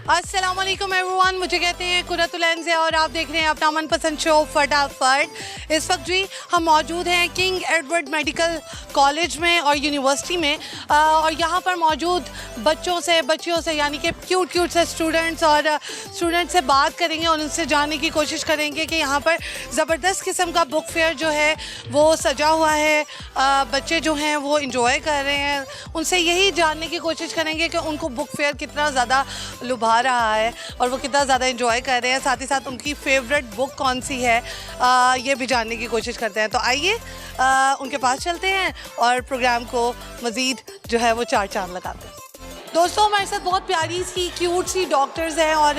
अस्सलाम वालेकुम एवरीवन, मुझे कहते हैं कुरतुल एंज़ और आप देख रहे हैं अपना मनपसंद शो फटाफट। इस वक्त जी हम मौजूद हैं किंग एडवर्ड मेडिकल कॉलेज में और यूनिवर्सिटी में और यहाँ पर मौजूद बच्चियों से यानी कि क्यूट से स्टूडेंट्स से बात करेंगे और उनसे जानने की कोशिश करेंगे कि यहाँ पर ज़बरदस्त किस्म का बुक फेयर जो है वो सजा हुआ है। बच्चे जो हैं वो इंजॉय कर रहे हैं, उनसे यही जानने की कोशिश करेंगे कि उनको बुक फेयर कितना ज़्यादा लुभा रहा है और वो कितना ज़्यादा एंजॉय कर रहे हैं, साथ ही साथ उनकी फेवरेट बुक कौन सी है ये भी जानने की कोशिश करते हैं। तो आइए उनके पास चलते हैं और प्रोग्राम को मज़ीद जो है वो चार चांद लगाते हैं। दोस्तों हमारे साथ बहुत प्यारी सी क्यूट सी डॉक्टर्स हैं और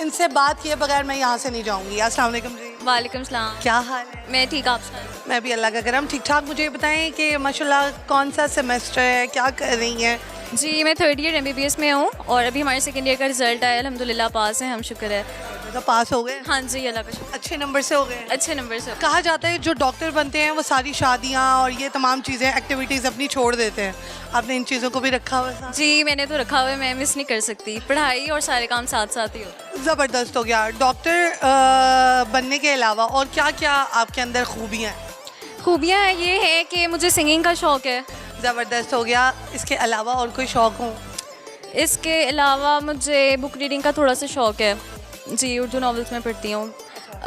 इनसे बात किए बगैर मैं यहाँ से नहीं जाऊँगी। अस्सलाम वालेकुम जी। वालेकुम सलाम। क्या हाल है? मैं ठीक, आप सुनाइए। मैं भी अल्लाह का करम ठीक ठाक। मुझे बताएं कि माशाल्लाह कौन सा सेमेस्टर है, क्या कर रही हैं? जी मैं 3rd ईयर MBBS में हूँ और अभी हमारे 2nd ईयर का रिजल्ट आया, अल्हम्दुलिल्लाह पास है, हम शुक्र है। तो पास हो गए? हाँ जी अल्लाह का शुक्र, अच्छे नंबर से हो गए? अच्छे नंबर से। कहा जाता है जो डॉक्टर बनते हैं वो सारी शादियाँ और ये तमाम चीज़ें एक्टिविटीज़ अपनी छोड़ देते हैं, आपने इन चीज़ों को भी रखा हुआ है? जी मैंने तो रखा हुआ है, मैं मिस नहीं कर सकती, पढ़ाई और सारे काम साथ साथ ही हो। ज़बरदस्त हो गया। डॉक्टर बनने के अलावा और क्या क्या आपके अंदर खूबियाँ हैं? खूबियाँ ये है कि मुझे सिंगिंग का शौक़ है। ज़बरदस्त हो गया। इसके अलावा और कोई शौक़ हो? इसके अलावा मुझे बुक रीडिंग का थोड़ा सा शौक़ है जी, उर्दू नॉवेल्स में पढ़ती हूँ,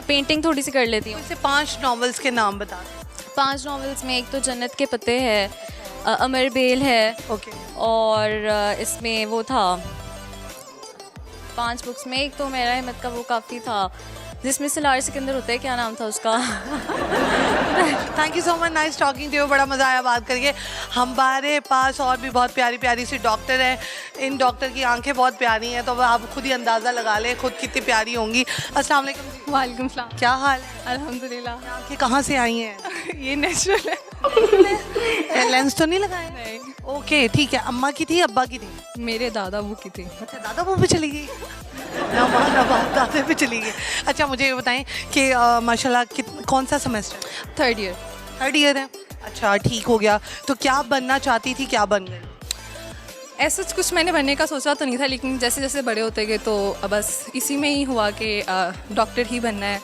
पेंटिंग थोड़ी सी कर लेती हूँ। इसे 5 नॉवेल्स के नाम बता दें। 5 नॉवेल्स में एक तो जन्नत के पत्ते है, अमर बेल है, ओके, और इसमें वो था 5 बुक्स में, एक तो मेरा हिम्मत का वो काफ़ी था जिसमें सलार सिकंदर होता है, क्या नाम था उसका? Thank you so much, nice talking to you, बड़ा मज़ा आया बात करके। हमारे पास और भी बहुत प्यारी प्यारी सी डॉक्टर हैं, इन डॉक्टर की आंखें बहुत प्यारी हैं, तो आप खुद ही अंदाज़ा लगा लें खुद कितनी प्यारी होंगी। अस्सलाम वालेकुम जी। वालेकुम सलाम। क्या हाल है? अल्हम्दुलिल्लाह। आंखें कहाँ से आई हैं? ये नेचुरल है। लेंस तो नहीं लगाए? नहीं, ओके ठीक है। अम्मा की थी, अब्बा की थी? मेरे दादा वो की थी। अच्छा, दादा वो पे चली गई ना, माँ ना बाप, दादे पे चली गई। अच्छा मुझे ये बताएं कि माशाल्लाह कौन सा semester? 3rd year. 3rd year है। अच्छा ठीक हो गया। तो क्या बनना चाहती थी, क्या बन गई? ऐसा कुछ मैंने बनने का सोचा तो नहीं था, लेकिन जैसे जैसे बड़े होते गए तो बस इसी में ही हुआ कि डॉक्टर ही बनना है।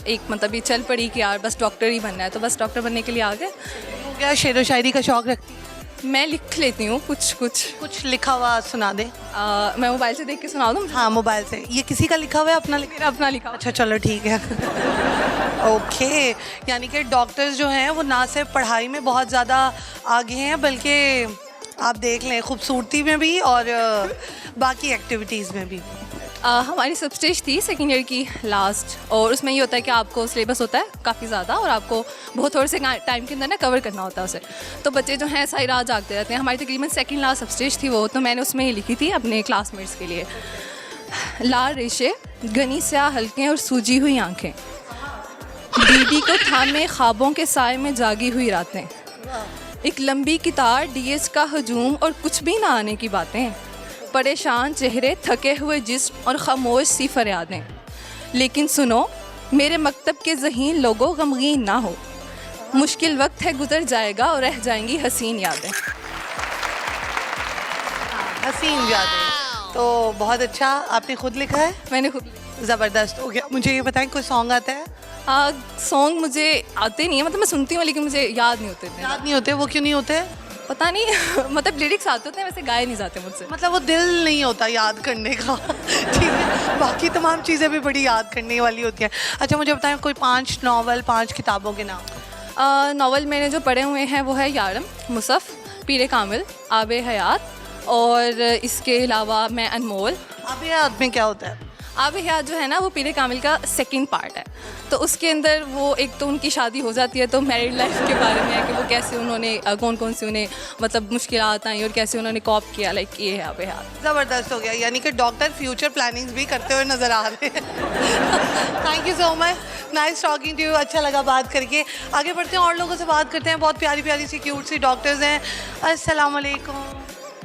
एक मतलब ये चल पड़ी कि यार बस डॉक्टर ही बनना है, तो बस डॉक्टर बनने के लिए आ गए। हो गया। शेर व शायरी का शौक़ रखती? मैं लिख लेती हूँ कुछ लिखा हुआ सुना दे। मैं मोबाइल से देख के सुना दूँ? हाँ मोबाइल से। ये किसी का लिखा हुआ है, अपना मेरा अपना लिखा हुआ। अच्छा चलो ठीक है। ओके, यानी कि डॉक्टर्स जो हैं वो ना सिर्फ पढ़ाई में बहुत ज़्यादा आगे हैं बल्कि आप देख लें खूबसूरती में भी और बाकी एक्टिविटीज़ में भी। हमारी सब स्टेज थी 2nd ईयर की लास्ट, और उसमें ये होता है कि आपको सिलेबस होता है काफ़ी ज़्यादा और आपको बहुत थोड़े से टाइम के अंदर ना कवर करना होता है उसे। तो बच्चे जो हैं सारी रात जागते रहते हैं। हमारी तकरीबन 2nd लास्ट सब स्टेज थी वो, तो मैंने उसमें ही लिखी थी अपने क्लासमेट्स के लिए। लाल रेशे, घनी स्याह हल्के और सूजी हुई आँखें, डीडी को थामे ख्वाबों के साए में जागी हुई रातें, एक लंबी कितार, DH का हजूम और कुछ भी ना आने की बातें, परेशान चेहरे, थके हुए जिस्म और खामोश सी फरियादें। लेकिन सुनो मेरे मकतब के ज़हीन लोगों, गमगीन ना हो, मुश्किल वक्त है गुजर जाएगा और रह जाएंगी हसीन यादें। हसीन यादें, तो बहुत अच्छा। आपने खुद लिखा है? मैंने खुद। ज़बरदस्त हो गया। मुझे ये बताएं कोई सॉन्ग आता है? सॉन्ग मुझे आते नहीं है, मतलब मैं सुनती हूँ लेकिन मुझे याद नहीं होते इतने। याद नहीं होते? वो क्यों नहीं होते? पता नहीं मतलब लिरिक्स आते होते हैं, वैसे गाए नहीं जाते मुझसे। मतलब वो दिल नहीं होता याद करने का। ठीक है, बाकी तमाम चीज़ें भी बड़ी याद करने वाली होती हैं। अच्छा मुझे बताएं कोई 5 नॉवल, 5 किताबों के नाम। नॉवल मैंने जो पढ़े हुए हैं वो है यारम, मुसफ़, पीर कामिल, आबे हयात, और इसके अलावा मैं अनमोल। आबे हयात में क्या होता है? आबे हयात जो है ना वो पीर कामिल का 2nd पार्ट है, तो उसके अंदर वो एक तो उनकी शादी हो जाती है, तो मैरिड लाइफ के बारे में है कि वो कैसे उन्होंने कौन कौन सी उन्हें मतलब मुश्किलात आई और कैसे उन्होंने कॉप किया, लाइक ये है आबे हयात। ज़बरदस्त हो गया, यानी कि डॉक्टर फ्यूचर प्लानिंग्स भी करते हुए नज़र आ रहे हैं। Thank you so much, nice talking to you, अच्छा लगा बात करके। आगे बढ़ते हैं और लोगों से बात करते हैं। बहुत प्यारी प्यारी सी क्यूट सी डॉक्टर्स हैं। अस्सलाम वालेकुम।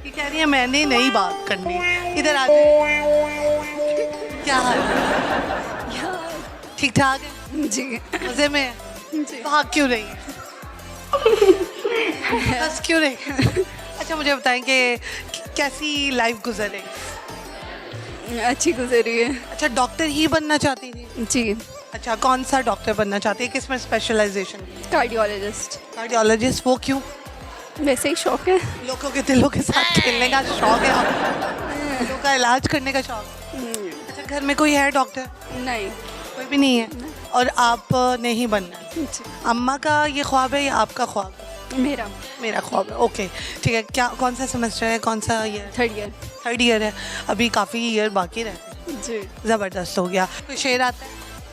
ये कह रही है मैंने नहीं बात करनी, इधर आ जाए। क्या हाल है? ठीक ठाक है जी मज़े में है? जी। भाग क्यों रही है? बस क्यों रही? अच्छा मुझे बताएं कि कैसी लाइफ गुजर रही? अच्छी गुजरी है। अच्छा, डॉक्टर ही बनना चाहती थी? जी, अच्छा, कौन सा डॉक्टर बनना चाहती है, किस में स्पेशलाइजेशन? कार्डियोलॉजिस्ट। कार्डियोलॉजिस्ट, वो क्यों? वैसे ही शौक है। लोगों के दिलों के साथ खेलने का शौक है आपको? लोगों का इलाज करने का शौक? अच्छा, घर में कोई है डॉक्टर? नहीं। कोई भी नहीं है। और आप ने ही बनना है? जी, अम्मा का ये ख्वाब है या आपका ख्वाब है? मेरा मेरा ख्वाब है। ओके, ठीक है। क्या, कौन सा सेमेस्टर है, कौन सा year? 3rd year. 3rd year है, अभी काफ़ी ईयर बाकी रहते हैं। जी। ज़बरदस्त हो गया। कोई शेर आता है,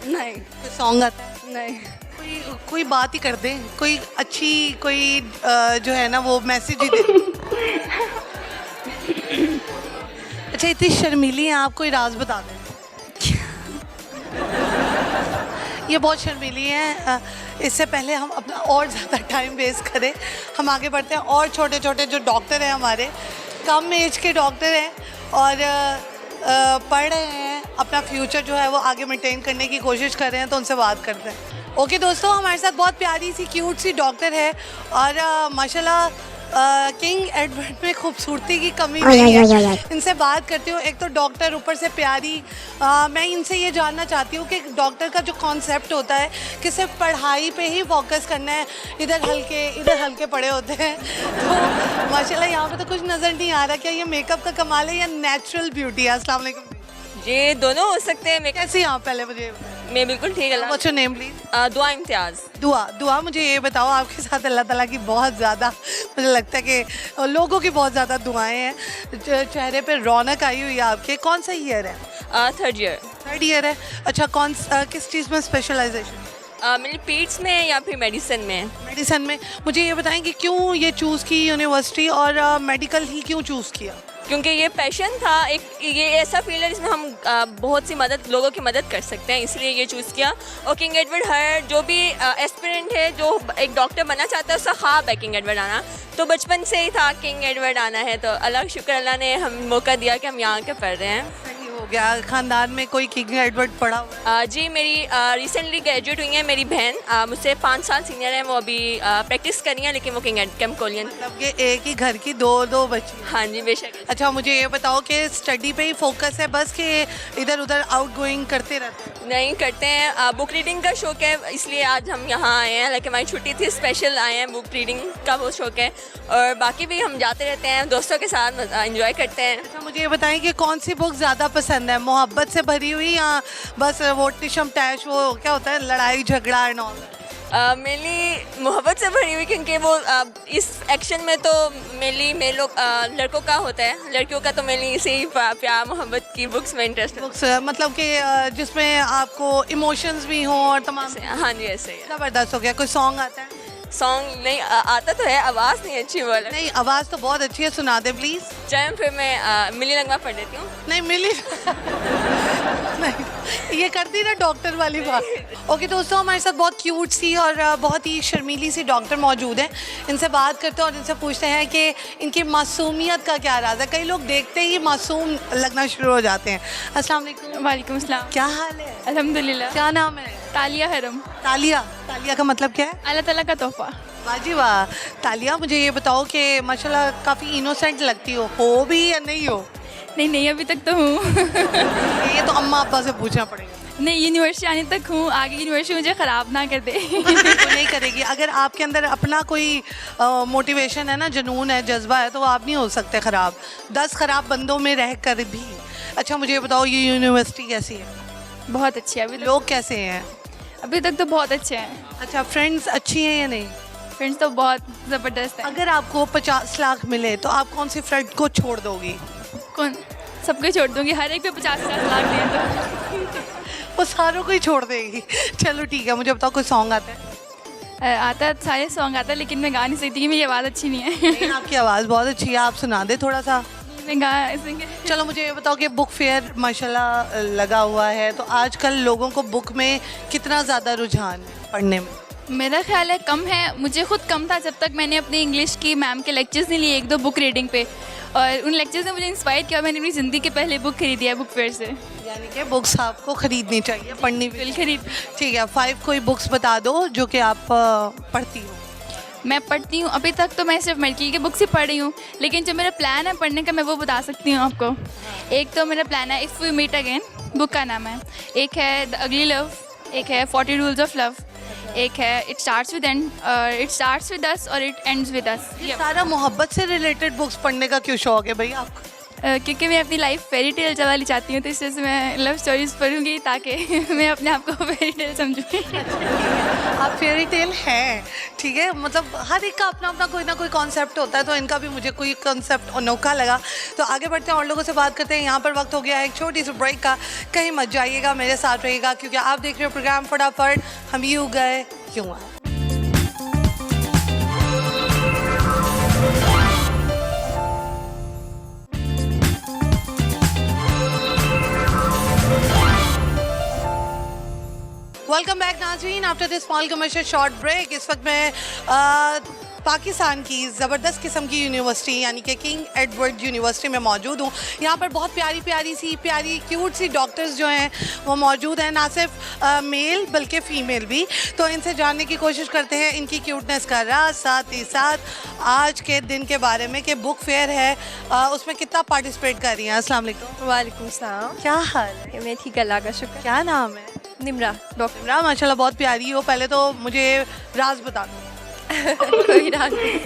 नहीं। कोई सॉन्ग आता है? नहीं। कोई बात ही कर दे, कोई अच्छी, कोई जो है ना वो मैसेज ही दे। अच्छा, इतनी शर्मीली हैं आप, कोई राज बता दें। ये बहुत शर्मीली हैं। इससे पहले हम अपना और ज़्यादा टाइम वेस्ट करें, हम आगे बढ़ते हैं। और छोटे छोटे जो डॉक्टर हैं हमारे, कम एज के डॉक्टर हैं और पढ़ रहे हैं, अपना फ्यूचर जो है वो आगे मेंटेन करने की कोशिश कर रहे हैं, तो उनसे बात करते हैं। ओके दोस्तों, हमारे साथ बहुत प्यारी सी क्यूट सी डॉक्टर है और माशाल्लाह किंग एडवर्ड में खूबसूरती की कमी नहीं है। इनसे बात करती हूँ। एक तो डॉक्टर, ऊपर से प्यारी। मैं इनसे ये जानना चाहती हूँ कि डॉक्टर का जो कॉन्सेप्ट होता है कि सिर्फ पढ़ाई पे ही फोकस करना है, इधर हल्के पड़े होते हैं, तो माशाल्लाह यहाँ पे तो कुछ नज़र नहीं आ रहा। क्या ये मेकअप का कमाल है या नेचुरल ब्यूटी है? अस्सलाम वालेकुम। ये दोनों हो सकते हैं। मैं कैसी हैं आप? पहले मुझे मैं बिल्कुल ठीक है। What's your name please? दुआ इम्तियाज़। दुआ, मुझे ये बताओ, आपके साथ अल्लाह ताला की बहुत ज़्यादा, मुझे लगता है कि लोगों की बहुत ज़्यादा दुआएं हैं, चेहरे पे रौनक आई हुई है आपके। कौन सा ईयर है? 3rd year. 3rd ईयर है। अच्छा, किस चीज़ में स्पेशलाइजेशन? मेरी पेट्स में या फिर मेडिसिन में? मेडिसिन में। मुझे ये बताएं कि क्यों ये चूज़ की यूनिवर्सिटी और मेडिकल ही क्यों चूज़ किया? क्योंकि ये पैशन था, एक ये ऐसा फील्ड है जिसमें हम बहुत सी लोगों की मदद कर सकते हैं, इसलिए ये चूज़ किया। और किंग एडवर्ड हर जो भी एस्पिरेंट है जो एक डॉक्टर बनना चाहता है, उसका ख्वाब है किंग एडवर्ड आना, तो बचपन से ही था किंग एडवर्ड आना है, तो अल्लाह का शुक्र, अल्लाह ने हम मौका दिया कि हम यहाँ के पढ़ रहे हैं। सही हो गया। ख़ानदान में कोई किंग एडवर्ड पढ़ा हुआ है? जी, मेरी रिसेंटली ग्रेजुएट हुई है मेरी बहन, मुझसे 5 साल सीनियर है, वो अभी प्रैक्टिस कर रही हैं, लेकिन वो किंग कैम्कोलियन। मतलब कि एक ही घर की दो बच्ची? हाँ जी, बेशक। अच्छा, मुझे ये बताओ कि स्टडी पे ही फोकस है बस, कि इधर उधर आउट गोइंग करते रहते हैं? नहीं करते हैं, बुक रीडिंग का शौक है, इसलिए आज हम यहाँ आए हैं, लेकिन हमारी छुट्टी थी, स्पेशल आए हैं। बुक रीडिंग का बहुत शौक है और बाकी भी हम जाते रहते हैं, दोस्तों के साथ एंजॉय करते हैं। अच्छा, मुझे ये बताएं कि कौन सी बुक ज़्यादा पसंद है, मोहब्बत से भरी हुई या बस वो टिशम टैश, वो क्या होता है, लड़ाई झगड़ा एंड ऑल? मेनली मोहब्बत से भरी हुई, क्योंकि वो इस एक्शन में तो मेनली लोग लड़कों का होता है, लड़कियों का तो मेनली इसी प्यार मोहब्बत की बुक्स में इंटरेस्ट है। बुक्स मतलब कि जिसमें आपको इमोशंस भी हों और तमाम। हाँ जी, ऐसे ही। ज़बरदस्त हो गया। कोई सॉन्ग आता है? सॉन्ग नहीं आता तो है, आवाज़ नहीं अच्छी वाला। नहीं, आवाज़ तो बहुत अच्छी है, सुना दे प्लीज़। चाहे फिर मैं मिली लंगवा पढ़ देती हूँ। नहीं मिली नहीं, ये करती ना डॉक्टर वाली बात। ओके दोस्तों, हमारे साथ बहुत क्यूट सी और बहुत ही शर्मीली सी डॉक्टर मौजूद हैं। इनसे बात करते हैं और इनसे पूछते हैं कि इनकी मासूमियत का क्या राज है। कई लोग देखते ही मासूम लगना शुरू हो जाते हैं। अस्सलाम वालेकुम। वालेकुम अस्सलाम। क्या हाल है? अल्हम्दुलिल्लाह। क्या नाम है? तालिया हरम। तालिया का मतलब क्या है? अल्लाह ताला का तोहफा। वाह जी वाह। तालिया, मुझे ये बताओ कि माशाल्लाह काफ़ी इनोसेंट लगती हो भी या नहीं हो? नहीं, अभी तक तो हूँ। ये तो अम्मा अब्बा से पूछना पड़ेगा। नहीं, यूनिवर्सिटी आने तक हूँ, आगे यूनिवर्सिटी मुझे ख़राब ना कर दे। तो नहीं करेगी। अगर आपके अंदर अपना कोई मोटिवेशन है ना, जुनून है, जज्बा है, तो आप नहीं हो सकते ख़राब 10 ख़राब बंदों में रह कर भी। अच्छा, मुझे ये बताओ, ये यूनिवर्सिटी कैसी है? बहुत अच्छी है। लोग कैसे हैं? अभी तक तो बहुत अच्छे हैं। अच्छा, फ्रेंड्स अच्छी हैं या नहीं? फ्रेंड्स तो बहुत ज़बरदस्त है। अगर आपको 50 लाख मिले तो आप कौन सी फ्रेंड को छोड़ दोगी? कौन? सबको छोड़ दूँगी, हर एक पे 50-50 लाख दें तो। वो सारों को ही छोड़ देगी। चलो ठीक है, मुझे बताओ कोई सॉन्ग आता है? आता है, सारे सॉन्ग आता है, लेकिन मैं गा नहीं सकती कि मेरी आवाज़ अच्छी नहीं है। लेकिन आपकी आवाज़ बहुत अच्छी है, आप सुना दे थोड़ा सा। मैं गा। चलो मुझे ये बताओ कि बुक फेयर माशाल्लाह लगा हुआ है, तो आजकल लोगों को बुक में कितना ज़्यादा रुझान है पढ़ने में? मेरा ख्याल है कम है। मुझे खुद कम था जब तक मैंने अपनी इंग्लिश की मैम के लेक्चर्स नहीं लिए, 1-2 बुक रीडिंग पे, और उन लेक्चर्स ने मुझे इंस्पायर किया। मैंने अपनी ज़िंदगी की पहले बुक खरीदी है बुक फेयर से। यानी कि बुक्स आपको ख़रीदनी चाहिए, पढ़नी भी। बिल खरीद। ठीक है, 5 कोई बुक्स बता दो जो कि आप पढ़ती हो। मैं पढ़ती हूँ, अभी तक तो मैं सिर्फ मेडिकल की बुक्स ही पढ़ रही हूँ, लेकिन जो मेरा प्लान है पढ़ने का मैं वो बता सकती हूँ आपको। एक तो मेरा प्लान है if we meet again, book का नाम है। एक है द अगली लव, एक है 40 रूल्स ऑफ लव, एक है इट स्टार्ट्स विद अस और इट एंड्स विद अस। ये सारा मोहब्बत से रिलेटेड बुक्स पढ़ने का क्यों शौक है भाई आपको? क्योंकि मैं अपनी लाइफ फेरी टेल वाली चाहती हूँ, तो इससे मैं लव स्टोरीज पढ़ूंगी ताकि मैं अपने आप को फेरी टेल समझूँ। आप फेरी टेल हैं, ठीक है, मतलब हर एक का अपना अपना कोई ना कोई कॉन्सेप्ट होता है, तो इनका भी मुझे कोई कॉन्सेप्ट अनोखा लगा। तो आगे बढ़ते हैं और लोगों से बात करते हैं। यहाँ पर वक्त हो गया है एक छोटी सी ब्रेक का, कहीं मत जाइएगा, मेरे साथ रहिएगा, क्योंकि आप देख रहे हो प्रोग्राम फटाफट, हम यूँ गए क्यों आए। वेलकम बैक नाज़रीन after this small commercial short break. इस वक्त मैं पाकिस्तान की ज़बरदस्त किस्म की यूनिवर्सिटी यानी कि किंग एडवर्ड यूनिवर्सिटी में मौजूद हूँ। यहाँ पर बहुत प्यारी क्यूट सी डॉक्टर्स जो हैं वो मौजूद हैं, ना सिर्फ मेल बल्कि फ़ीमेल भी। तो इनसे जानने की कोशिश करते हैं इनकी क्यूटनेस का राज, साथ ही साथ आज के दिन के बारे में कि बुक फेयर है उसमें कितना पार्टिसिपेट कर रही हैं। अस्सलाम वालेकुम। वालेकुम सलाम। क्या हाल है? मैं ठीक, अल्लाह का शुक्र। क्या नाम है? निम्रा। डॉक्टर निम्रा, माशाल्लाह बहुत प्यारी हो। पहले तो मुझे राज बता दो। कोई राज नहीं।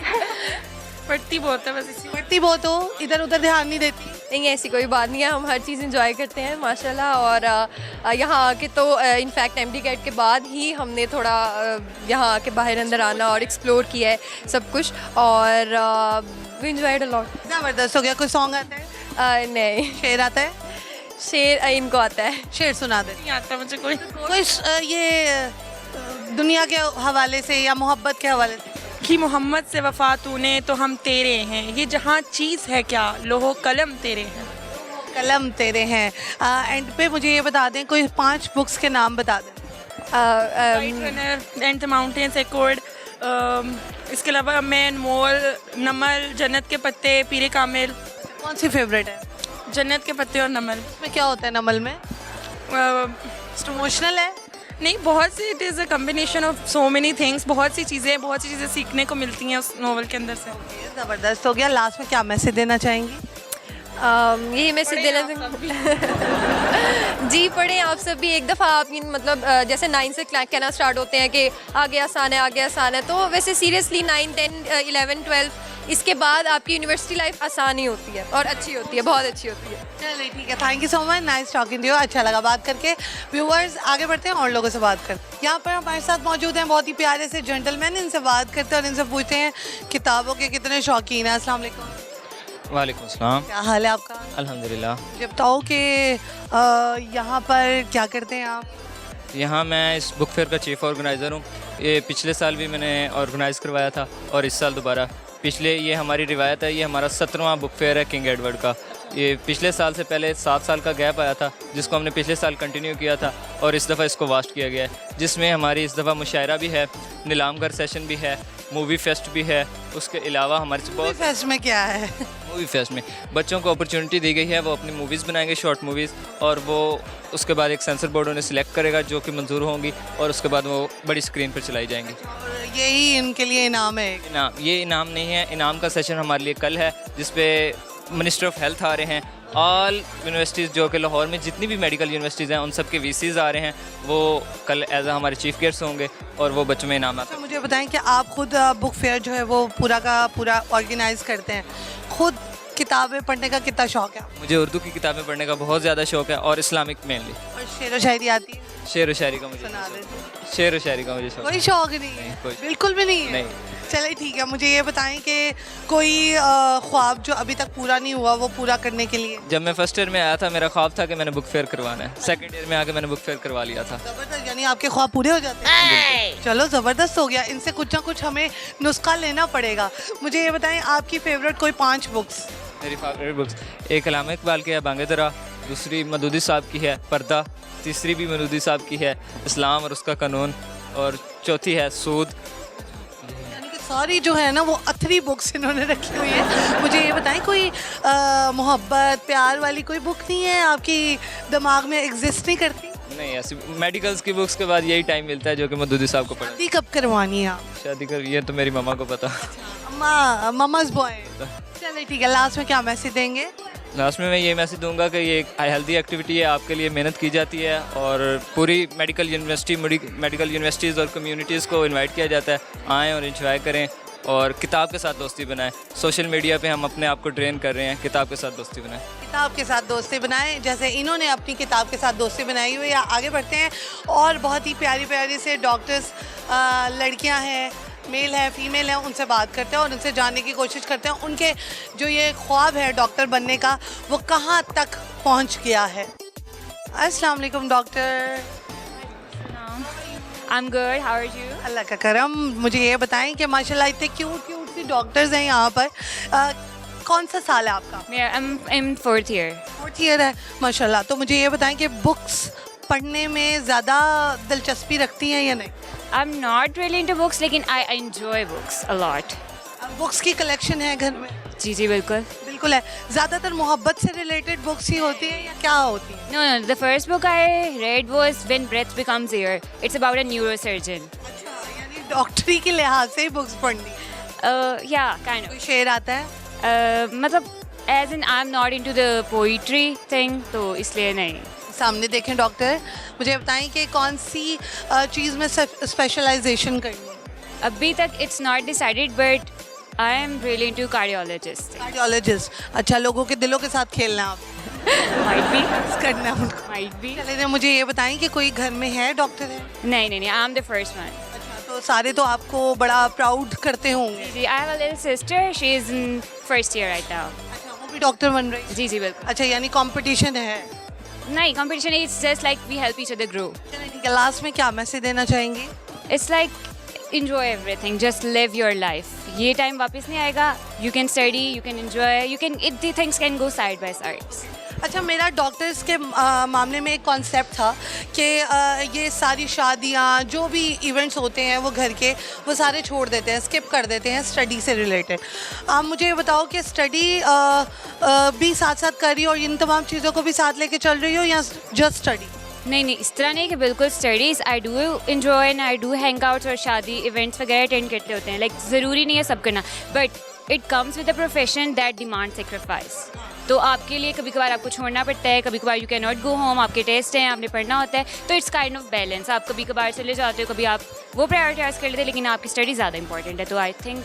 पढ़ती बहुत है, बस इसी पढ़ती बहुत हो, इधर उधर ध्यान नहीं देती? नहीं, ऐसी कोई बात नहीं है, हम हर चीज़ इंजॉय करते हैं माशाल्लाह। और यहाँ आके तो इनफैक्ट MD कैट के बाद ही हमने थोड़ा यहाँ आके बाहर अंदर आना और एक्सप्लोर किया है सब कुछ, और वी एंजॉयड अ लॉट। ज़बरदस्त हो गया। कोई सॉन्ग आता है? नहीं, शेर आता है? शेर इनको आता है। शेर सुना दे। नहीं आता मुझे कोई। ये दुनिया के हवाले से या मोहब्बत के हवाले से? कि मोहम्मद से वफा तूने तो हम तेरे हैं, ये जहाँ चीज़ है क्या लोहो कलम तेरे हैं। कलम तेरे हैं। एंड पे मुझे ये बता दें, कोई 5 बुक्स के नाम बता दें। Kite Runner, and the mountains एक्कॉर्ड, इसके अलावा मैन, मोल, नमल, जन्नत के पत्ते, पीरे कामिल। कौन सी फेवरेट है? जन्नत के पत्ते और नमल। इसमें क्या होता है नमल में? इमोशनल है? नहीं, बहुत सी, it is a combination of so many things. बहुत सी चीज़ें सीखने को मिलती हैं उस नॉवल के अंदर से। ज़बरदस्त हो गया। लास्ट में क्या मैसेज देना चाहेंगी? यही मैसेज देना जी, पढ़ें आप सब भी एक दफ़ा। आप मतलब जैसे 9 से कहना स्टार्ट होते हैं कि आगे आसान है, तो वैसे सीरियसली 9, 10, 11, 12 इसके बाद आपकी यूनिवर्सिटी लाइफ आसान ही होती है और अच्छी होती है, बहुत अच्छी होती है। चलिए ठीक है, thank you so much, nice talking to you. अच्छा लगा बात करके। व्यूअर्स आगे बढ़ते हैं और लोगों से बात करते हैं। यहाँ पर हमारे साथ मौजूद हैं बहुत ही प्यारे से जेंटलमैन। इनसे बात करते हैं और इनसे पूछते हैं किताबों के कितने शौकीन हैं। अस्सलाम वालेकुम। वालेकुम सलाम। क्या हाल है आपका? अल्हम्दुलिल्लाह। मुझे बताओ कि यहाँ पर क्या करते हैं आप? यहाँ मैं इस बुक फेयर का चीफ़ ऑर्गेनाइज़र हूँ। ये पिछले साल भी मैंने ऑर्गेनाइज़ करवाया था और इस साल दोबारा। पिछले, ये हमारी रिवायत है, ये हमारा 17वां बुक फेयर है किंग एडवर्ड का। ये पिछले साल से पहले 7 साल का गैप आया था, जिसको हमने पिछले साल कंटिन्यू किया था, और इस दफ़ा इसको वास्ट किया गया है, जिसमें हमारी इस दफ़ा मुशायरा भी है, नीलामगर सेशन भी है, मूवी फेस्ट भी है। उसके अलावा हमारे से बहुत फेस्ट में क्या है? मूवी फेस्ट में बच्चों को अपॉर्चुनिटी दी गई है, वो अपनी मूवीज़ बनाएंगे, शॉर्ट मूवीज़, और वो उसके बाद एक सेंसर बोर्ड उन्हें सिलेक्ट करेगा जो कि मंजूर होंगी, और उसके बाद वो बड़ी स्क्रीन पर चलाई जाएंगी। और यही इनके लिए इनाम है? इनाम, ये इनाम नहीं है, इनाम का सेशन हमारे लिए कल है, जिसपे मिनिस्टर ऑफ हेल्थ आ रहे हैं। ऑल यूनिवर्सिटीज़ जो कि लाहौर में जितनी भी मेडिकल यूनिवर्सिटीज़ हैं उन सब के VCs आ रहे हैं, वो कल एज हमारे चीफ गेस्ट होंगे और वो बच्चों में इनाम आते हैं। मुझे बताएं कि आप खुद बुक फेयर जो है वो पूरा का पूरा ऑर्गेनाइज करते हैं, खुद किताबें पढ़ने का कितना शौक है? मुझे उर्दू की किताबें पढ़ने का बहुत ज़्यादा शौक है, और इस्लामिक मेनली। और शेर व शायरी आती है? शेर व शायरी का मुझे सुना देते। शेर व शायरी का मुझे शौक कोई शौक नहीं है? कोई। बिल्कुल भी नहीं है? नहीं। चलिए ठीक है, मुझे ये बताएं कि कोई ख्वाब जो अभी तक पूरा नहीं हुआ वो पूरा करने के लिए? जब मैं फर्स्ट ईयर में आया था मेरा ख्वाब था कि मैंने बुक फेयर करवाना है। सेकंड ईयर में आके मैंने बुक फेयर करवा लिया था। ज़बरदस्त, यानी आपके ख्वाब पूरे हो जाते हैं? चलो ज़बरदस्त हो गया। इनसे कुछ ना कुछ हमें नुस्खा लेना पड़ेगा। मुझे ये बताएं आपकी फेवरेट कोई 5 बुक्स? मेरी फेवरेट बुक्स, एक अल्लामा इकबाल की है बांगे-दरा, दूसरी मदूदी साहब की है पर्दा, तीसरी भी मदूदी साहब की है इस्लाम और उसका कानून, और चौथी है सूद। यानी कि सारी जो है ना वो अथरी बुक्स इन्होंने रखी हुई है। मुझे ये बताएं कोई मोहब्बत प्यार वाली कोई बुक नहीं है आपकी दिमाग में एग्जिस्ट नहीं करती? नहीं ऐसी मेडिकल्स की बुक्स के बाद यही टाइम मिलता है जो कि मदूदी साहब को पढ़ा। शादी कब करवानी है आप? शादी कर ये तो मेरी मम्मा को पता। अम्मा मम्माज बॉय। चलिए ठीक है, लास्ट में क्या मैसेज देंगे? लास्ट में मैं ये मैसेज दूंगा कि ये एक हेल्दी एक्टिविटी है, आपके लिए मेहनत की जाती है और पूरी मेडिकल यूनिवर्सिटीज़ और कम्युनिटीज़ को इनवाइट किया जाता है, आएँ और इंजॉय करें और किताब के साथ दोस्ती बनाएं। सोशल मीडिया पे हम अपने आप को ट्रेन कर रहे हैं, किताब के साथ दोस्ती बनाएं। किताब के साथ दोस्ती बनाएं, जैसे इन्होंने अपनी किताब के साथ दोस्ती बनाई हुई है। आगे बढ़ते हैं और बहुत ही प्यारी प्यारी से डॉक्टर्स, लड़कियां हैं, मेल है, फीमेल है, उनसे बात करते हैं और उनसे जानने की कोशिश करते हैं उनके जो ये ख्वाब है डॉक्टर बनने का वो कहाँ तक पहुँच गया है। अस्सलाम वालेकुम doctor. I'm good. How are you? अल्लाह का करम। मुझे ये बताएं कि माशाल्लाह इतने क्यूट क्यूट सी डॉक्टर्स हैं यहाँ पर। कौन सा साल है आपका? I'm in 4th year. 4th year है माशाल्लाह। तो मुझे ये बताएं कि बुक्स पढ़ने में ज़्यादा दिलचस्पी रखती हैं या नहीं? I'm not really into books, लेकिन I enjoy books a lot. Books की कलेक्शन है घर में? जी जी बिल्कुल. बिल्कुल है। ज़्यादातर मोहब्बत से रिलेटेड बुक्स ही होती हैं या क्या होती हैं? No, the first book I read was When Breath Becomes Air. It's about a neurosurgeon. अच्छा, यानी डॉक्टरी के लिहाज से ही बुक्स पढ़नी। Yeah, kind of. कोई शेर आता है? मतलब as in I'm not into the poetry thing, तो इसलिए नहीं. सामने देखें डॉक्टर, मुझे बताएं कि कौन सी चीज़ में स्पेशलाइजेशन करनी है? अभी तक it's not decided, but I am really into cardiologist. Cardiologist. अच्छा, लोगों के दिलों के साथ खेलना है आप? Might be. करना है उनको। Might be. चलिए मुझे ये बताएं कि कोई घर में है डॉक्टर है? नहीं, I'm the first one. अच्छा, तो सारे तो आपको बड़ा प्राउड करते होंगे। जी, I have a little sister. She is in 1st year right now. अच्छा, वो भी डॉक्टर बन रही है? जी बिल्कुल. अच्छा, यानी कंपटीशन है? नहीं, competition is just like we help each other grow. चलिए ठीक है, लास्ट में क्या मैसेज देना चाहेंगी? It's like enjoy everything. Just live your life. ये टाइम वापस नहीं आएगा. You can study, you can enjoy, the things can go side by sides. अच्छा, मेरा डॉक्टर्स के मामले में एक कॉन्सेप्ट था कि ये सारी शादियाँ जो भी इवेंट्स होते हैं वो घर के वो सारे छोड़ देते हैं, स्किप कर देते हैं स्टडी से रिलेटेड। आप मुझे ये बताओ कि स्टडी भी साथ साथ कर रही हो और इन तमाम चीज़ों को भी साथ लेके चल रही हो या जस्ट स्टडी? नहीं, इस तरह नहीं कि बिल्कुल studies. I do enjoy and I do hang outs और शादी इवेंट्स वगैरह अटेंड करते होते हैं. लाइक ज़रूरी नहीं है सब करना, but it comes with a profession that demand sacrifice. तो आपके लिए कभी कभार आपको छोड़ना पड़ता है, कभी कभार you can not go home, आपके टेस्ट हैं, आपने पढ़ना होता है. तो इट्स काइंड ऑफ बैलेंस. आप कभी कभार चले जाते हो, कभी आप वो प्रायोरिटाइज कर लेते हैं, लेकिन आपकी स्टडी ज़्यादा इंपॉर्टेंट है. तो I think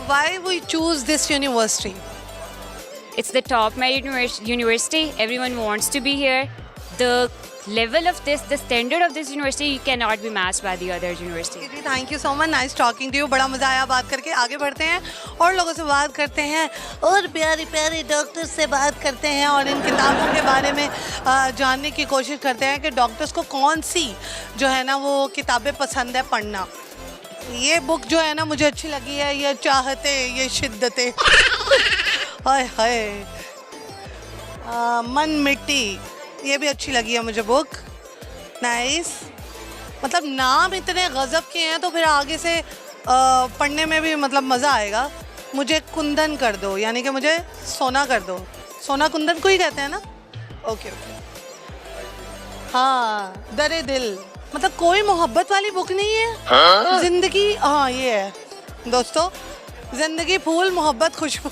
why we choose this university? it's the top merit university. Everyone wants to be here. The level of this, the standard of this university cannot be matched by the other university. जी, thank you so much, nice talking to you. बड़ा मज़ा आया बात करके। आगे बढ़ते हैं और लोगों से बात करते हैं और प्यारे प्यारे डॉक्टर्स से बात करते हैं और इन किताबों के बारे में जानने की कोशिश करते हैं कि डॉक्टर्स को कौन सी जो है ना वो किताबें पसंद है पढ़ना। ये बुक जो है ना मुझे अच्छी लगी है, ये चाहते ये शिद्दतें हाय हाय मन मिट्टी, ये भी अच्छी लगी है मुझे बुक। नाइस, मतलब नाम इतने गज़ब के हैं तो फिर आगे से पढ़ने में भी मतलब मज़ा आएगा। मुझे कुंदन कर दो, यानी कि मुझे सोना कर दो। सोना कुंदन को ही कहते हैं ना? Okay okay. हाँ, दरे दिल, मतलब कोई मोहब्बत वाली बुक नहीं है। जिंदगी, हाँ ये है दोस्तों, जिंदगी फूल मोहब्बत खुशबू।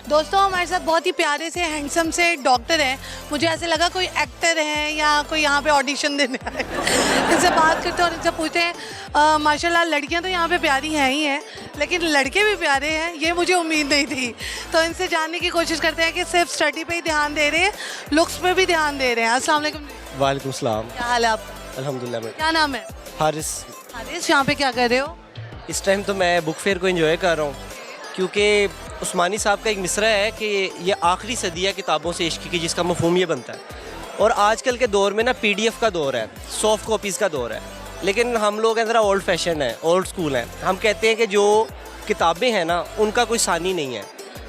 दोस्तों हमारे साथ बहुत ही प्यारे से हैंडसम से डॉक्टर हैं। मुझे ऐसे लगा कोई एक्टर है या कोई यहाँ पे ऑडिशन देने आए। इनसे बात करते हैं और इनसे पूछते हैं। माशाल्लाह लड़कियाँ तो यहाँ पे प्यारी हैं ही हैं, लेकिन लड़के भी प्यारे हैं, ये मुझे उम्मीद नहीं थी। तो इनसे जानने की कोशिश करते हैं कि सिर्फ स्टडी पे ही ध्यान दे रहे हैं, लुक्स पे भी ध्यान दे रहे हैं। अस्सलाम वालेकुम। वालेकुम सलाम। क्या हाल है आपका? अल्हम्दुलिल्लाह। मैं क्या नाम है? हारिस। हारिस, यहाँ पे क्या कर रहे हो? इस टाइम तो मैं बुक फेयर को एंजॉय कर रहा हूँ, क्योंकि उस्मानी साहब का एक मिसरा है कि ये आखिरी सदी है किताबों से इश्क की, जिसका मफहूम ये बनता है। और आजकल के दौर में ना PDF का दौर है, सॉफ्ट कॉपीज़ का दौर है, लेकिन हम लोग ज़रा ओल्ड फैशन है, ओल्ड स्कूल हैं। हम कहते हैं कि जो किताबें हैं ना उनका कोई सानी नहीं है।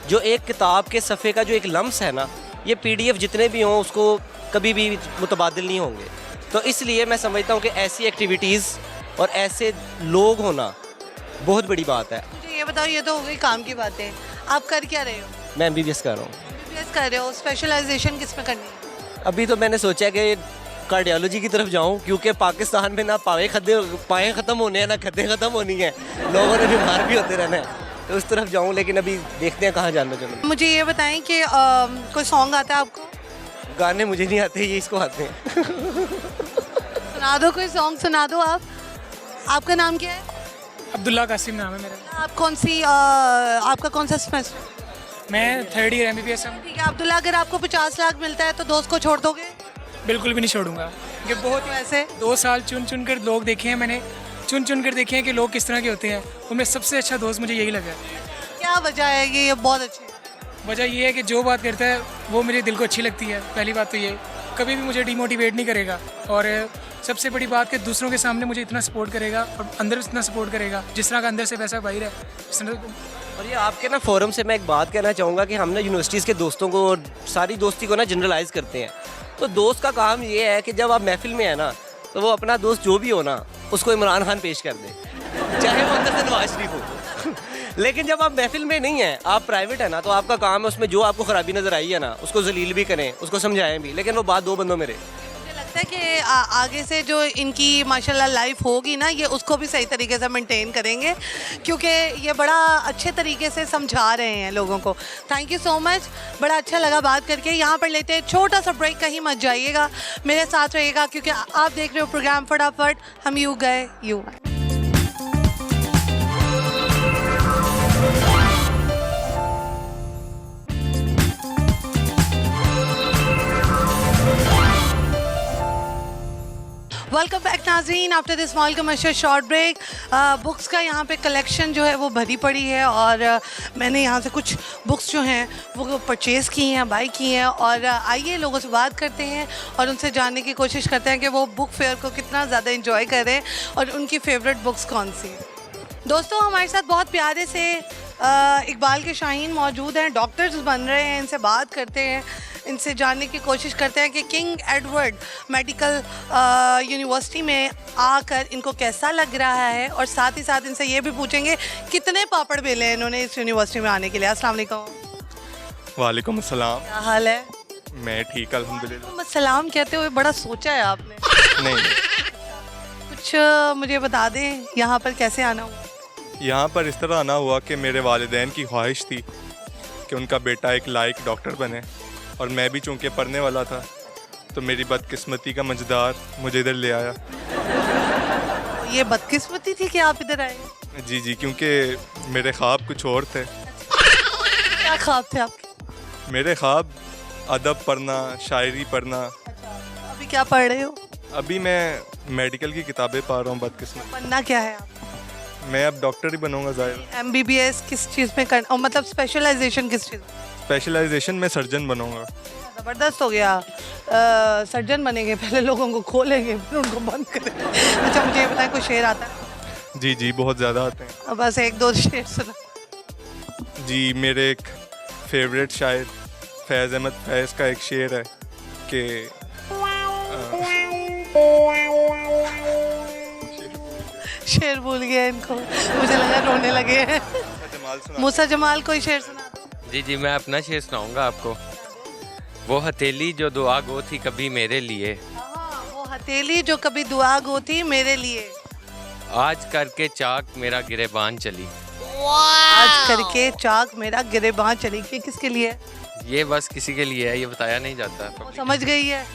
जो एक किताब के सफ़े का जो एक लम्स है ना, ये PDF जितने भी हों उसको कभी भी मुतबादिल नहीं होंगे। तो इसलिए मैं समझता हूँ कि ऐसी एक्टिविटीज़ और ऐसे लोग होना बहुत बड़ी बात है। मुझे ये बताओ, ये तो हो गई काम की बातें, आप कर क्या रहे हो? मैं MBBS कर रहा हूँ। MBBS कर रहे हो, स्पेशलाइजेशन किस में करनी है? अभी तो मैंने सोचा कि कार्डियोलॉजी की तरफ जाऊं, क्योंकि पाकिस्तान में ना पाए ख़त्म होने हैं ना खद्दे ख़त्म होनी है, लोगों ने बीमार भी होते रहना है, तो उस तरफ जाऊं। लेकिन अभी देखते हैं कहाँ जाना चाहिए। मुझे ये बताएं कि कोई सॉन्ग आता है आपको? गाने मुझे नहीं आते, ये इसको आते हैं। सुना दो, कोई सॉन्ग सुना दो आप। आपका नाम क्या है? अब्दुल्ला कासिम नाम है मेरा। आप कौन सी आपका कौन सा सेमेस्टर? मैं 3rd ईयर MBBS हूँ। ठीक है अब्दुल्ला, अगर आपको 50 लाख मिलता है तो दोस्त को छोड़ दोगे? बिल्कुल भी नहीं छोड़ूंगा, क्योंकि बहुत ऐसे 2 साल चुन कर लोग देखे हैं मैंने, चुन कर देखे हैं कि लोग किस तरह के होते हैं। उनमें सबसे अच्छा दोस्त मुझे यही लगा। क्या वजह है? ये बहुत अच्छी है। वजह ये है कि जो बात करता है वो मेरे दिल को अच्छी लगती है। पहली बात तो ये, कभी भी मुझे डिमोटिवेट नहीं करेगा, और सबसे बड़ी बात कि दूसरों के सामने मुझे इतना सपोर्ट करेगा और अंदर इतना सपोर्ट करेगा, जिस तरह का अंदर से वैसा बाहर है। जिस तरह और ये आपके ना फोरम से मैं एक बात कहना चाहूँगा कि हम ना यूनिवर्सिटीज़ के दोस्तों को और सारी दोस्ती को ना जनरलाइज करते हैं। तो दोस्त का काम ये है कि जब आप महफिल में है ना, तो वो अपना दोस्त जो भी हो ना, उसको इमरान खान पेश कर दे, चाहे वो अंदर से नवाज शरीफ हो। लेकिन जब आप महफिल में नहीं है, आप प्राइवेट है ना, तो आपका काम है उसमें जो आपको ख़राबी नज़र आई है ना, उसको जलील भी करें, उसको समझाएं भी। लेकिन वो बात 2 बंदों में रहे। मुझे लगता है कि आगे से जो इनकी माशाल्लाह लाइफ होगी ना, ये उसको भी सही तरीके से मेंटेन करेंगे, क्योंकि ये बड़ा अच्छे तरीके से समझा रहे हैं लोगों को। थैंक यू सो मच, बड़ा अच्छा लगा बात करके। यहाँ पर लेते हैं छोटा सा ब्रेक, कहीं मत जाइएगा, मेरे साथ रहिएगा, क्योंकि आप देख रहे हो प्रोग्राम फटाफट। हम यूँ गए यूँ। वेलकम बैक नाज़रीन, after this small commercial short break. Books का यहाँ पे कलेक्शन जो है वो भरी पड़ी है, और मैंने यहाँ से कुछ बुक्स जो हैं वो परचेज़ की हैं, बाई की हैं। और आइए लोगों से बात करते हैं और उनसे जानने की कोशिश करते हैं कि वो बुक फेयर को कितना ज़्यादा इंजॉय कर रहे हैं और उनकी फेवरेट बुक्स कौन सी हैं। दोस्तों, हमारे साथ बहुत प्यारे से इकबाल के शाहीन मौजूद हैं, डॉक्टर्स बन रहे हैं। इनसे बात करते हैं, इनसे जानने की कोशिश करते हैं कि किंग एडवर्ड मेडिकल यूनिवर्सिटी में आकर इनको कैसा लग रहा है, और साथ ही साथ इनसे ये भी पूछेंगे कितने पापड़ बेले हैं इन्होंने इस यूनिवर्सिटी में आने के लिए। अस्सलाम वालेकुम। वालेकुम अस्सलाम। क्या हाल है? मैं ठीक अल्हम्दुलिल्लाह। सलाम कहते हुए बड़ा सोचा है आपने। नहीं, कुछ मुझे बता दें यहाँ पर कैसे आना हुआ? यहाँ पर इस तरह आना हुआ कि मेरे वालिदैन की ख्वाहिश थी कि उनका बेटा एक लायक डॉक्टर बने, और मैं भी चूँकि पढ़ने वाला था, तो मेरी बदकिस्मती का मझदार मुझे इधर ले आया। ये बदकिस्मती थी कि आप इधर आए? जी जी, क्योंकि मेरे ख्वाब कुछ और थे। क्या ख्वाब थे आपके? मेरे ख्वाब अदब पढ़ना, शायरी पढ़ना। अभी क्या पढ़ रहे हो? अभी मैं मेडिकल की किताबें पढ़ रहा हूँ। बदकिस्मत बनना क्या है आप? मैं अब डॉक्टर ही बनूँगा ज़ाहिर। MBBS किस चीज़ में करना, और मतलब स्पेशलाइजेशन किस चीज़? स्पेशलाइजेशन में सर्जन बनूँगा। ज़बरदस्त हो गया। सर्जन बनेंगे, पहले लोगों को खोलेंगे फिर उनको बंद करेंगे। अच्छा, मुझे ये बताएं, कोई शेर आता है? जी जी, बहुत ज़्यादा आते हैं। अब बस 1-2 शेर सुना। जी, मेरे एक फेवरेट शायर फैज़ अहमद फैज़ का एक शेर है कि शेर भूल गया इनको, मुझे लगा रोने लगे हैं। मूसा जमाल, कोई शेर सुना दो। जी जी, मैं अपना शेर सुनाऊंगा आपको। वो हथेली जो दुआ गो थी कभी मेरे लिए, वो हथेली जो कभी दुआ गो थी मेरे लिए, आज करके चाक मेरा गिरेबान चली। आज करके चाक मेरा गिरेबान चली। कि किसके लिए? ये बस किसी के लिए है, ये बताया नहीं जाता। वो समझ गई है?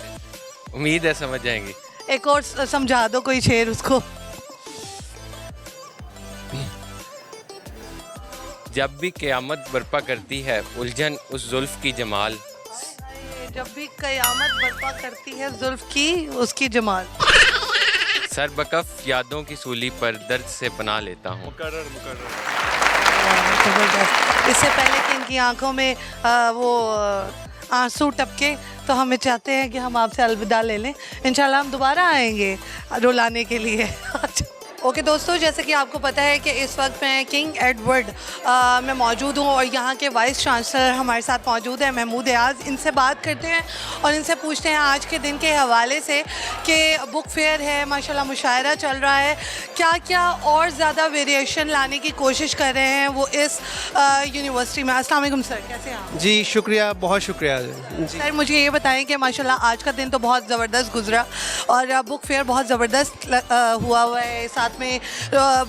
उम्मीद है समझ जाएंगी। एक और समझा दो कोई शेर उसको। जब भी क़यामत बर्पा करती है उलझन उस जुल्फ की जमाल, जब भी क़यामत बर्पा करती है जुल्फ की उसकी जमाल, सर बकफ यादों की सूली पर दर्द से पनाह लेता हूँ। मुकर्रर। इससे पहले कि इनकी आंखों में वो आंसू टपके, तो हमें चाहते हैं कि हम आपसे अलविदा ले लें। इंशाल्लाह हम दोबारा आएंगे रुलाने के लिए। ओके दोस्तों, जैसे कि आपको पता है कि इस वक्त मैं किंग एडवर्ड में मौजूद हूँ और यहाँ के वाइस चांसलर हमारे साथ मौजूद हैं महमूद एयाज। इनसे बात करते हैं और इनसे पूछते हैं आज के दिन के हवाले से कि बुक फेयर है, माशाल्लाह मुशायरा चल रहा है, क्या क्या और ज़्यादा वेरिएशन लाने की कोशिश कर रहे हैं वो इस यूनिवर्सिटी में। अस्सलाम वालेकुम सर, कैसे हैं आप? जी शुक्रिया, बहुत शुक्रिया जी। सर मुझे ये बताएं कि माशाल्लाह आज का दिन तो बहुत ज़बरदस्त गुजरा और बुक फेयर बहुत ज़बरदस्त हुआ है, साथ में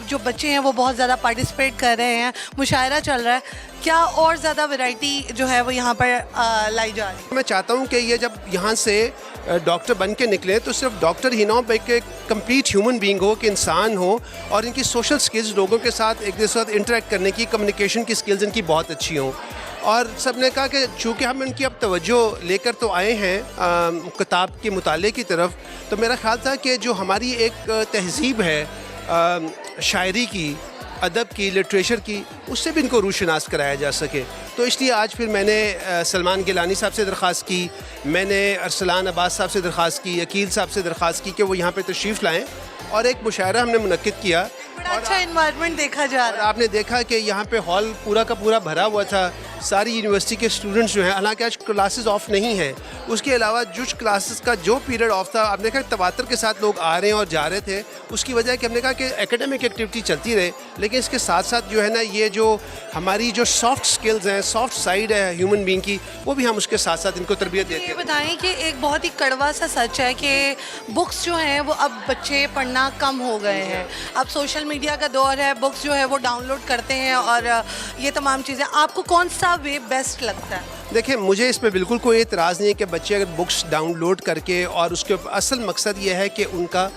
जो बच्चे हैं वो बहुत ज़्यादा पार्टिसिपेट कर रहे हैं, मुशायरा चल रहा है, क्या और ज़्यादा वैरायटी जो है वो यहाँ पर लाई जा रही है? मैं चाहता हूँ कि ये जब यहाँ से डॉक्टर बन के निकले तो सिर्फ डॉक्टर ही ना हो, एक कंप्लीट ह्यूमन बीइंग हो, कि इंसान हो, और इनकी सोशल स्किल्स, लोगों के साथ एक दूसरे के साथ इंटरेक्ट करने की, कम्युनिकेशन की स्किल्स इनकी बहुत अच्छी हों। और सब ने कहा कि चूँकि हम इनकी अब तवज्जो लेकर तो आए हैं किताब के मुताले की तरफ, तो मेरा ख्याल था कि जो हमारी एक तहजीब है शायरी की, अदब की, लिटरेचर की, उससे भी इनको रूशनास कराया जा सके। तो इसलिए आज फिर मैंने सलमान गिलानी साहब से दरख्वास्त की, मैंने अरसलान अब्बास साहब से दरख्वास्त की, अकील साहब से दरख्वास्त की कि वो यहाँ पे तशरीफ़ लाएँ और एक मुशायरा हमने मुनक्किद किया। बड़ा अच्छा इन्वायरमेंट देखा जा रहा है। आपने देखा कि यहाँ पे हॉल पूरा का पूरा भरा हुआ था, सारी यूनिवर्सिटी के स्टूडेंट्स जो हैं, हालांकि आज क्लासेस ऑफ नहीं हैं, उसके अलावा जो क्लासेस का जो पीरियड ऑफ था, आपने देखा तवातर के साथ लोग आ रहे हैं और जा रहे थे। उसकी वजह कि हमने कहा कि एकेडमिक एक्टिविटी चलती रहे, लेकिन इसके साथ साथ जो है ना, ये जो हमारी जो सॉफ्ट स्किल्स हैं, सॉफ्ट साइड है ह्यूमन बीइंग की, वो भी हम उसके साथ साथ इनको तरबियत देते हैं। ये बताएं कि एक बहुत ही कड़वा सा सच है कि बुक्स जो हैं वो अब बच्चे पढ़ना कम हो गए हैं, अब सोशल मीडिया का दौर है, बुक्स जो है वो डाउनलोड करते हैं और ये तमाम चीज़ें। आपको कौन सा वे बेस्ट लगता है? देखिए, मुझे इस पर बिल्कुल कोई एतराज़ नहीं है कि बच्चे अगर बुक्स डाउनलोड करके, और उसके असल मकसद ये है कि उनका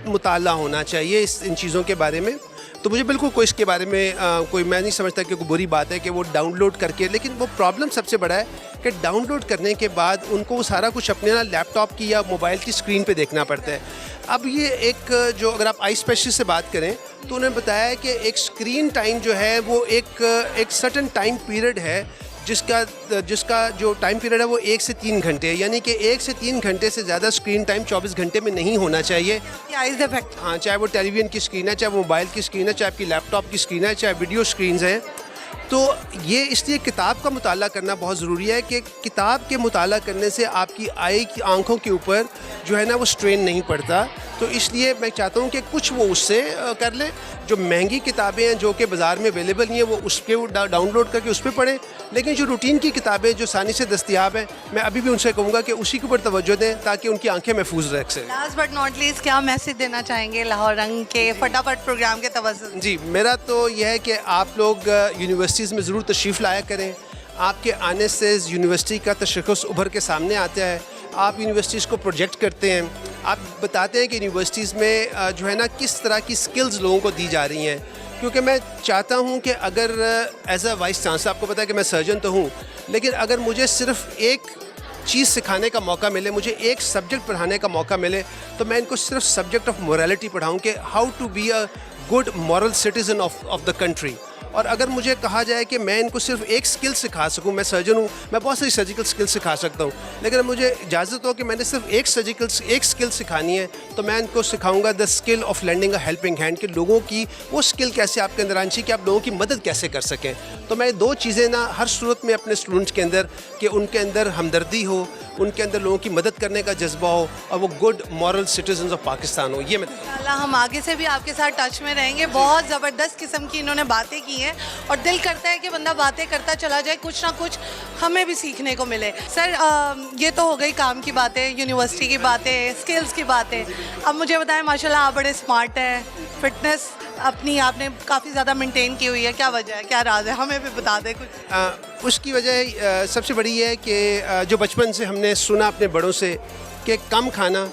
मुताला होना चाहिए इन चीज़ों के बारे में, तो मुझे बिल्कुल कोई इसके बारे में कोई, मैं नहीं समझता कि कोई बुरी बात है कि वो डाउनलोड करके। लेकिन वो प्रॉब्लम सबसे बड़ा है कि डाउनलोड करने के बाद उनको वो सारा कुछ अपने ना लैपटॉप की या मोबाइल की स्क्रीन पे देखना पड़ता है। अब ये एक जो, अगर आप आई स्पेशलिस्ट से बात करें तो उन्होंने बताया कि एक स्क्रीन टाइम जो है वो एक सर्टन टाइम पीरियड है, जिसका जो टाइम पीरियड है वो 1 से 3 घंटे है, यानी कि 1 से 3 घंटे से ज़्यादा स्क्रीन टाइम 24 घंटे में नहीं होना चाहिए। आइज़ इफेक्ट, हाँ, चाहे वो टेलीविज़न की स्क्रीन है, चाहे वो मोबाइल की स्क्रीन है, चाहे आपकी लैपटॉप की स्क्रीन है, चाहे वीडियो स्क्रीन्स हैं। तो ये इसलिए किताब का मुताला करना बहुत ज़रूरी है कि किताब के मुताला करने से आपकी आई की आँखों के ऊपर जो है ना वो स्ट्रेन नहीं पड़ता। तो इसलिए मैं चाहता हूँ कि कुछ वो उससे कर ले, जो महंगी किताबें हैं जो कि बाज़ार में अवेलेबल नहीं है, वो उस पर डाउनलोड करके उस पर पढ़ें, लेकिन जो रूटीन की किताबें जो आसानी से दस्तियाब हैं, मैं अभी भी उनसे कहूँगा कि उसी के ऊपर तवज्जो दें ताकि उनकी आंखें महफूज रख सकें। लास्ट बट नॉट लीस्ट, क्या मैसेज देना चाहेंगे लाहौर रंग के फटाफट प्रोग्राम के तवज्जुह? जी, मेरा तो यह है कि आप लोग यूनिवर्सिटीज़ में ज़रूर तशरीफ़ लाया करें। आपके आने से यूनिवर्सिटी का तशख़्ख़ुस उभर के सामने आता है। आप यूनिवर्सिटीज़ को प्रोजेक्ट करते हैं, आप बताते हैं कि यूनिवर्सिटीज़ में जो है ना किस तरह की स्किल्स लोगों को दी जा रही हैं। क्योंकि मैं चाहता हूं कि अगर एज अ वाइस चांसलर, आपको पता है कि मैं सर्जन तो हूं, लेकिन अगर मुझे सिर्फ एक चीज़ सिखाने का मौका मिले, मुझे एक सब्जेक्ट पढ़ाने का मौका मिले, तो मैं इनको सिर्फ सब्जेक्ट ऑफ मोरालिटी पढ़ाऊँ कि how to be a good moral citizen of the country. और अगर मुझे कहा जाए कि मैं इनको सिर्फ एक स्किल सिखा सकूं, मैं सर्जन हूं, मैं बहुत सारी सर्जिकल स्किल सिखा सकता हूं, लेकिन मुझे इजाज़त हो कि मैंने सिर्फ एक स्किल सिखानी है, तो मैं इनको सिखाऊंगा the skill of landing a helping hand, कि लोगों की वो स्किल कैसे आपके अंदर आनी चाहिए कि आप लोगों की मदद कैसे कर सकें। तो मैं दो चीज़ें ना हर सूरत में अपने स्टूडेंट्स के अंदर, कि उनके अंदर हमदर्दी हो, उनके अंदर लोगों की मदद करने का जज्बा हो, और वो good moral citizen of Pakistan हो। ये मैं हम आगे से भी आपके साथ टच में रहेंगे। बहुत ज़बरदस्त किस्म की इन्होंने बातें की हैं और दिल करता है कि बंदा बातें करता चला जाए, कुछ ना कुछ हमें भी सीखने को मिले। सर ये तो हो गई काम की बातें, यूनिवर्सिटी की बातें, स्किल्स की बातें। अब मुझे बताएं, माशाल्लाह आप बड़े स्मार्ट हैं, फिटनेस अपनी आपने काफ़ी ज़्यादा मेंटेन की हुई है, क्या वजह है, क्या राज है, हमें भी बता दें कुछ। उसकी वजह सबसे बड़ी है कि जो बचपन से हमने सुना अपने बड़ों से कि कम खाना,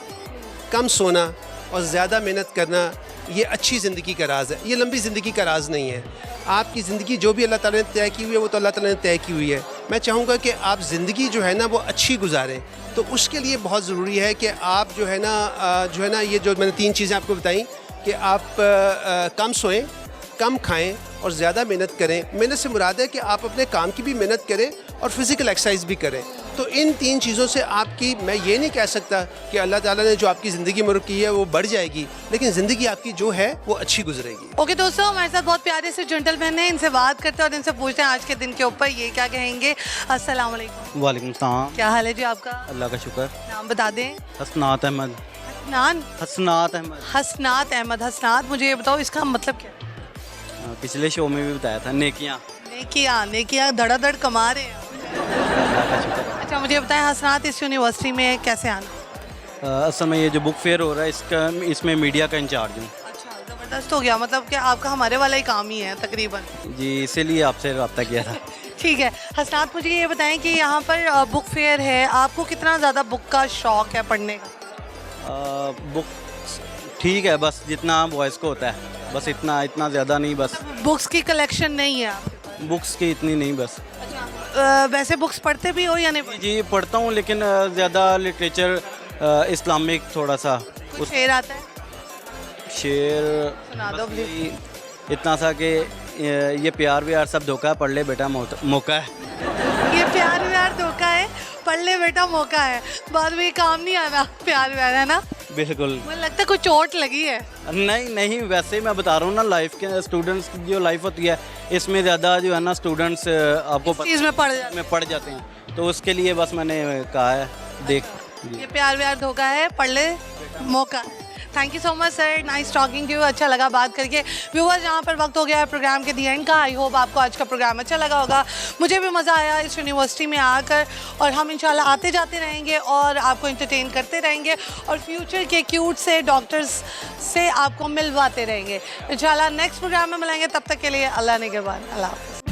कम सोना और ज़्यादा मेहनत करना, ये अच्छी ज़िंदगी का राज है, ये लंबी ज़िंदगी का राज नहीं है। आपकी ज़िंदगी जो भी अल्लाह ताला ने तय की हुई है वो तो अल्लाह ताला ने तय की हुई है। मैं चाहूँगा कि आप ज़िंदगी जो है ना वो अच्छी गुजारें, तो उसके लिए बहुत ज़रूरी है कि आप जो है ना ये जो मैंने 3 चीज़ें आपको बताई कि आप कम सोएं, कम खाएं और ज़्यादा मेहनत करें। मेहनत से मुराद है कि आप अपने काम की भी मेहनत करें और फिज़िकल एक्सरसाइज भी करें। तो इन 3 चीज़ों से आपकी, मैं ये नहीं कह सकता कि अल्लाह ताला ने जो आपकी ज़िंदगी में की है वो बढ़ जाएगी, लेकिन ज़िंदगी आपकी जो है वो अच्छी गुजरेगी। ओके दोस्तों, हमारे साथ बहुत प्यारे से जेंटलमैन हैं, इनसे बात करते हैं और इनसे पूछते हैं आज के दिन के ऊपर ये क्या कहेंगे। अस्सलाम वालेकुम। वालेकुम सलाम। क्या हाल है जी आपका? अल्लाह का शुक्र। नाम बता दें। हसनात अहमद। हसनात अहमद। हसनात, मुझे ये बताओ इसका मतलब क्या है? पिछले शो में भी बताया था, नेकियां। नेकियां धड़ाधड़ कमा रहे हैं। अच्छा मुझे बताएं, हसनात इस यूनिवर्सिटी में कैसे आना? असल में ये जो बुक फेयर हो रहा है इसमें मीडिया का इंचार्ज हूँ। अच्छा, ज़बरदस्त हो गया, मतलब कि आपका हमारे वाला ही काम ही है तकरीबन। जी, इसीलिए आपसे रब्ता किया था। ठीक है हसनात, मुझे ये बताएं कि यहाँ पर बुक फेयर है, आपको कितना ज़्यादा बुक का शौक़ है पढ़ने का? बुक ठीक है, बस जितना बॉयज़ को होता है, बस इतना ज़्यादा नहीं। बस बुक्स की कलेक्शन नहीं है आपके पास? बुक्स की इतनी नहीं बस। वैसे बुक्स पढ़ते भी हो या नहीं? जी पढ़ता हूँ, लेकिन ज़्यादा लिटरेचर इस्लामिक थोड़ा सा। कुछ शेर आता है? शेर सुना दो प्लीज। इतना सा कि ये प्यार व्यार सब धोखा है, पढ़ ले बेटा मौका है। ये प्यार व्यार धोखा है, पढ़ ले बेटा मौका है, बाद में ये काम नहीं आना प्यार व्यार, है ना? बिल्कुल। मुझे लगता है कुछ चोट लगी है। नहीं, वैसे मैं बता रहा हूँ ना, लाइफ के स्टूडेंट्स की जो लाइफ होती है इसमें ज़्यादा जो है ना स्टूडेंट्स आपको चीज़ में पढ़ जाते हैं, तो उसके लिए बस मैंने कहा है देख ये प्यार व्यार धोखा है, पढ़ ले मौका है। Thank you so much sir, nice talking to you, अच्छा लगा बात करके। व्यूअर्स, यहाँ पर वक्त हो गया है प्रोग्राम के दी एंड का। आई होप आपको आज का प्रोग्राम अच्छा लगा होगा। मुझे भी मज़ा आया इस यूनिवर्सिटी में आकर, और हम इंशाल्लाह आते जाते रहेंगे और आपको इंटरटेन करते रहेंगे और फ्यूचर के क्यूट से डॉक्टर्स से आपको मिलवाते रहेंगे इंशाल्लाह। नेक्स्ट प्रोग्राम में मिलेंगे, तब तक के लिए अल्लाह निगहबान। अल्लाह हाफ़िज़।